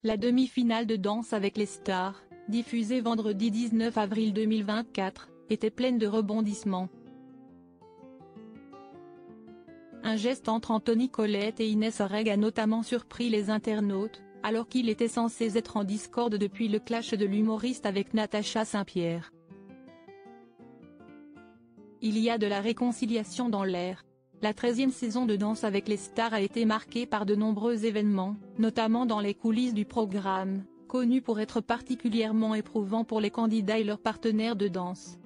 La demi-finale de Danse avec les stars, diffusée vendredi 19 avril 2024, était pleine de rebondissements. Un geste entre Anthony Colette et Inès Horeg a notamment surpris les internautes, alors qu'il était censé être en discorde depuis le clash de l'humoriste avec Natacha Saint-Pierre. Il y a de la réconciliation dans l'air. La 13e saison de Danse avec les stars a été marquée par de nombreux événements, notamment dans les coulisses du programme, connu pour être particulièrement éprouvant pour les candidats et leurs partenaires de danse.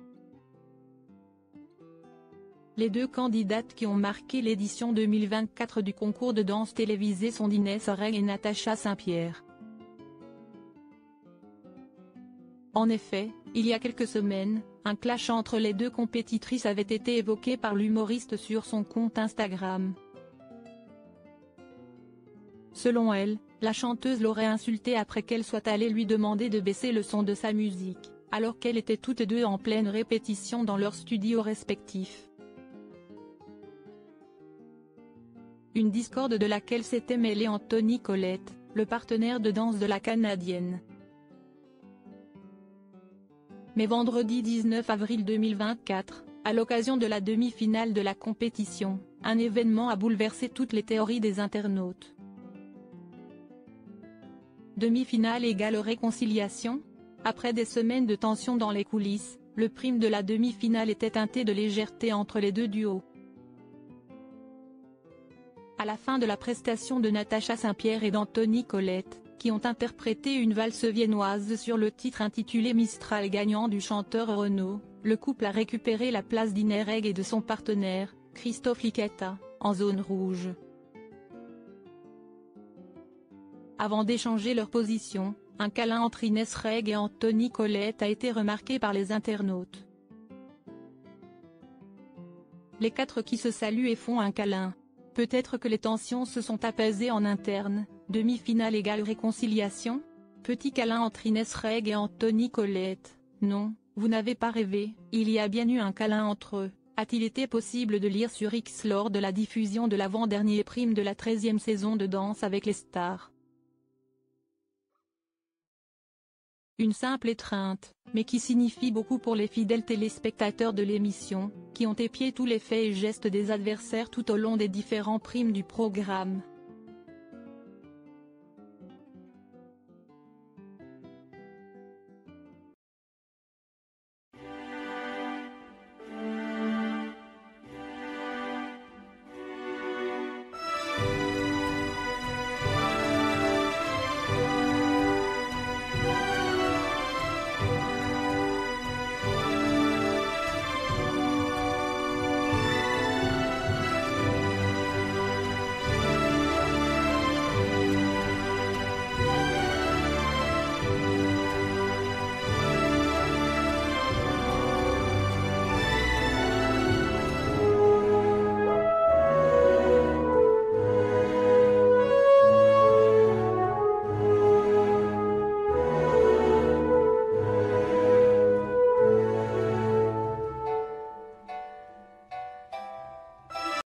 Les deux candidates qui ont marqué l'édition 2024 du concours de danse télévisé sont Inès Horeg et Natacha Saint-Pierre. En effet, il y a quelques semaines, un clash entre les deux compétitrices avait été évoqué par l'humoriste sur son compte Instagram. Selon elle, la chanteuse l'aurait insultée après qu'elle soit allée lui demander de baisser le son de sa musique, alors qu'elles étaient toutes deux en pleine répétition dans leurs studios respectifs. Une discorde de laquelle s'était mêlé Anthony Colette, le partenaire de danse de la Canadienne. Mais vendredi 19 avril 2024, à l'occasion de la demi-finale de la compétition, un événement a bouleversé toutes les théories des internautes. Demi-finale égale réconciliation? Après des semaines de tension dans les coulisses, le prime de la demi-finale était teinté de légèreté entre les deux duos. À la fin de la prestation de Natacha Saint-Pierre et d'Anthony Colette, qui ont interprété une valse viennoise sur le titre intitulé Mistral gagnant du chanteur Renaud, le couple a récupéré la place d'Inès Horeg et de son partenaire, Christophe Liquetta, en zone rouge. Avant d'échanger leur position, un câlin entre Inès Horeg et Anthony Colette a été remarqué par les internautes. Les quatre qui se saluent et font un câlin. Peut-être que les tensions se sont apaisées en interne. Demi-finale égale réconciliation? Petit câlin entre Inès Horeg et Anthony Colette. Non, vous n'avez pas rêvé, il y a bien eu un câlin entre eux, a-t-il été possible de lire sur X lors de la diffusion de l'avant-dernier prime de la 13e saison de Danse avec les stars. Une simple étreinte, mais qui signifie beaucoup pour les fidèles téléspectateurs de l'émission, qui ont épié tous les faits et gestes des adversaires tout au long des différents primes du programme.